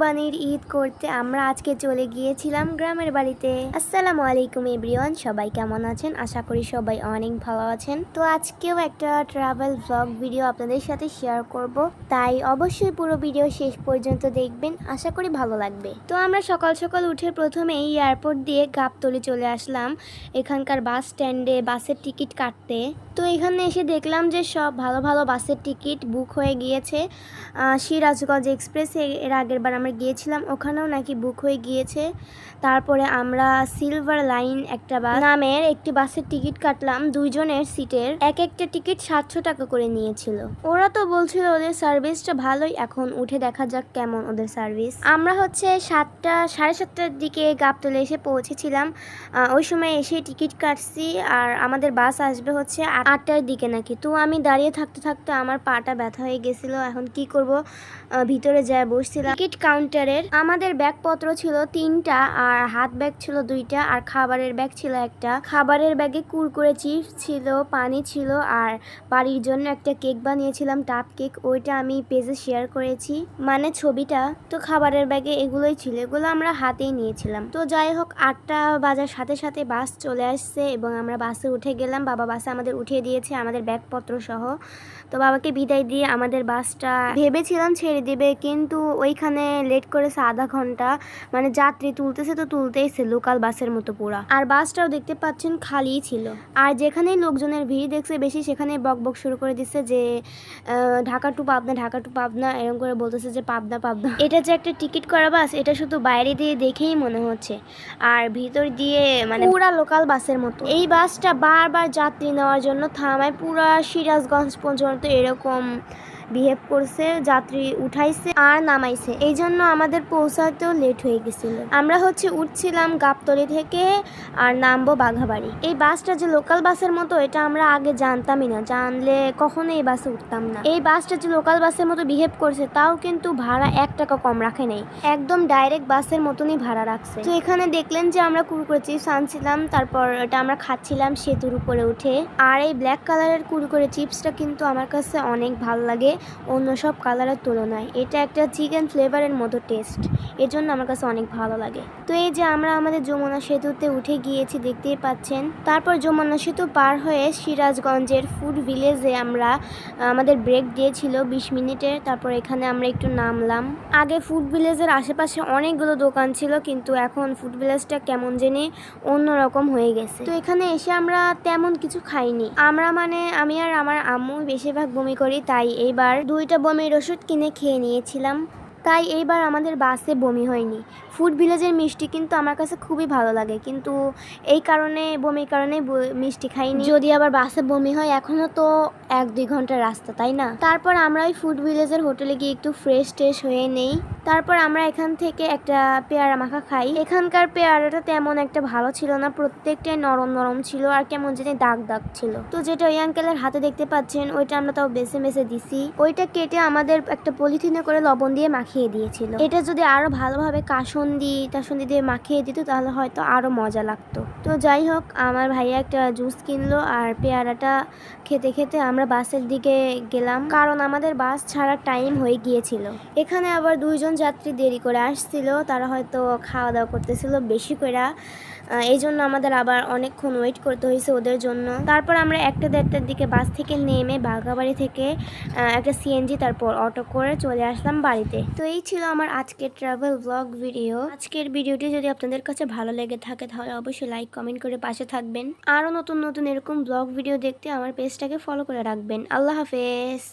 কুরবানির ঈদ করতে আমরা আজকে চলে গিয়েছিলাম গ্রামের বাড়িতে। আসসালামু আলাইকুম এভরিওয়ান, সবাই কেমন আছেন? আশা করি সবাই অনেক ভালো আছেন। তো আজকেও একটা ট্রাভেল ব্লগ ভিডিও আপনাদের সাথে শেয়ার করব, তাই অবশ্যই পুরো ভিডিও শেষ পর্যন্ত দেখবেন, আশা করি ভালো লাগবে। তো আমরা সকাল সকাল উঠে প্রথমেই এয়ারপোর্ট দিয়ে গাবতলী চলে আসলাম এখানকার বাস স্ট্যান্ডে বাসের টিকিট কাটতে। তো এখানে এসে দেখলাম যে সব ভালো ভালো বাসের টিকিট বুক হয়ে গিয়েছে। সিরাজগঞ্জ এক্সপ্রেসে এর আগের বার আমরা গিয়েছিলাম, ওখানেও নাকি বুক হয়ে গিয়েছে। তারপরে আমরা সিলভার লাইন একটা বাস নামের একটি বাসের টিকিট কাটলাম, দুইজনের সিটের এক একটা টিকিট 700 টাকা করে নিয়েছিল। ওরা তো বলছিল ওদের সার্ভিসটা ভালোই, এখন উঠে দেখা যাক কেমন ওদের সার্ভিস। আমরা হচ্ছে 7:30টার দিকে গাবতলী এসে পৌঁছেছিলাম। ওই সময় এসে টিকিট কাটছি, আর আমাদের বাস আসবে হচ্ছে 8টার দিকে নাকি। তো আমি দাঁড়িয়ে থাকতে থাকতে আমার পাটা ব্যথা হয়ে গেছিলো, এখন কি করব, ভিতরে যায় বসছিলাম। টিকিট কাউন্টারের আমাদের ব্যাগপত্র ছিল 3টা, আর হাত ব্যাগ ছিল 2টা, আর খাবারের ব্যাগ ছিল একটা। খাবারের ব্যাগে কুরকুরে চিপস ছিল, পানি ছিল, আর বাড়ির জন্য একটা কেক বানিয়েছিলাম, টাপ কেক, ওইটা আমি পেজে শেয়ার করেছি, মানে ছবিটা। তো খাবারের ব্যাগে এগুলোই ছিল, এগুলো আমরা হাতেই নিয়েছিলাম। তো যাই হোক, 8টা বাজার সাথে সাথে বাস চলে আসছে এবং আমরা বাসে উঠে গেলাম। বাবা বাসে আমাদের উঠিয়ে দিয়েছে আমাদের ব্যাগপত্র সহ। তো বাবাকে বিদায় দিয়ে আমাদের বাসটা ভেবেছিলাম ছেড়ে দিবে, কিন্তু ওইখানে লেট করেছে আধা ঘন্টা, মানে যাত্রী তুলতেছে তো তুলতেইছে লোকাল বাসের মতো পুরা। আর বাসটাও দেখতে পাচ্ছেন খালিই ছিল, আর যেখানেই লোকজনের ভিড় দেখছে বেশি সেখানে বক বক শুরু করে দিচ্ছে যে ঢাকা টু পাবনা, ঢাকা টু পাবনা, এরকম করে বলতেছে যে পাবনা পাবনা। এটা যে একটা টিকিট করা বাস, এটা শুধু বাইরে দিয়ে দেখেই মনে হচ্ছে, আর ভিতর দিয়ে মানে পুরা লোকাল বাসের মতো। এই বাসটা বারবার যাত্রী নেওয়ার জন্য থামায়, পুরা সিরাজগঞ্জ পর্যন্ত এরকম বিহেভ করছে, যাত্রী উঠাইছে আর নামাইছে, এই জন্য আমাদের পৌঁছাতেও লেট হয়ে গেছিল। আমরা হচ্ছে উঠছিলাম গাবতলী থেকে আর নামবো বাঘাবাড়ি। এই বাসটা যে লোকাল বাসের মতো এটা আমরা আগে জানতামই না, জানলে কখনো এই বাসে উঠতাম না। এই বাসটা যে লোকাল বাসের মতো বিহেভ করছে, তাও কিন্তু ভাড়া 1 টাকা কম রাখে নাই, একদম ডাইরেক্ট বাসের মতনই ভাড়া রাখছে। তো এখানে দেখলেন যে আমরা কুরকুরে চিপস আনছিলাম, তারপর এটা আমরা খাচ্ছিলাম সেতুর উপরে উঠে। আর এই ব্ল্যাক কালারের কুরকুরে চিপসটা কিন্তু আমার কাছে অনেক ভালো লাগে অন্য সব কালারের তুলনায়। এটা একটা চিকেন ফ্লেভারের মতো টেস্ট, এর জন্য আমার কাছে অনেক ভালো লাগে। তো এই যে আমরা আমাদের যমুনা সেতুতে উঠে গিয়েছি, দেখতেই পাচ্ছেন। তারপর যমুনা সেতু পার হয়ে সিরাজগঞ্জের ফুড ভিলেজে আমরা আমাদের ব্রেক দিয়েছিল 20 মিনিটের। তারপর এখানে আমরা একটু নামলাম। আগে ফুড ভিলেজের আশেপাশে অনেকগুলো দোকান ছিল, কিন্তু এখন ফুড ভিলেজটা কেমন জানি অন্যরকম হয়ে গেছে। তো এখানে এসে আমরা তেমন কিছু খাইনি, আমরা মানে আমি আর আমার আম্মু বেশিরভাগ বমি করি, তাই এইবার 2টা বমির ওষুধ কিনে খেয়ে নিয়েছিলাম, তাই এইবার আমাদের বাসে বমি হয়নি। ফুড ভিলেজের মিষ্টি কিন্তু আমার কাছে খুবই ভালো লাগে, কিন্তু এই কারণে বমির কারণে মিষ্টি খাইনি। যদি আবার বাসে বমি হয়, এখনও তো 1-2 ঘন্টার রাস্তা, তাই না? তারপর আমরা ওই ফুড ভিলেজের হোটেলে গিয়ে একটু ফ্রেশ ট্রেশ হয়ে নেই। তারপর আমরা এখান থেকে একটা পেয়ারা মাখা খাই। এখানকার পেয়ারাটা তেমন একটা ভালো ছিল না, প্রত্যেকটাই নরম নরম ছিল আর কেমন জানি দাগ দাগ ছিল। তো যেটা ওই আঙ্কেলের হাতে দেখতে পাচ্ছেন, ওইটা আমরা তাও বেছে বেছে দিছি। ওইটা কেটে আমাদের একটা পলিথিনে করে লবণ দিয়ে মাখিয়ে দিয়েছিল। এটা যদি আরো ভালোভাবে কাসুন্দি দিয়ে মাখিয়ে দিত, তাহলে হয়তো আরো মজা লাগতো। তো যাই হোক, আমার ভাইয়া একটা জুস কিনলো, আর পেয়ারাটা খেতে খেতে আমরা বাসের দিকে গেলাম, কারণ আমাদের বাস ছাড়ার টাইম হয়ে গিয়েছিল। এখানে আবার 2জন যাত্রী দেরি করে আসছিল, তারা হয়তো খাওয়া দাওয়া করতেছিল বেশি করে, এই জন্য আমাদের আবার অনেকক্ষণ ওয়েট করতে হয়েছে ওদের জন্য। তারপর আমরা 1টা-1:30টার দিকে বাস থেকে নেমে বাঘাবাড়ি থেকে একটা সিএনজি তারপর অটো করে চলে আসলাম বাড়িতে। তো এই ছিল আমার আজকের ট্রাভেল ব্লগ ভিডিও। আজকের ভিডিওটি যদি আপনাদের কাছে ভালো লেগে থাকে, তাহলে অবশ্যই লাইক কমেন্ট করে পাশে থাকবেন। আরও নতুন নতুন এরকম ব্লগ ভিডিও দেখতে আমার পেজটাকে ফলো করে রাখবেন। আল্লাহ হাফেজ।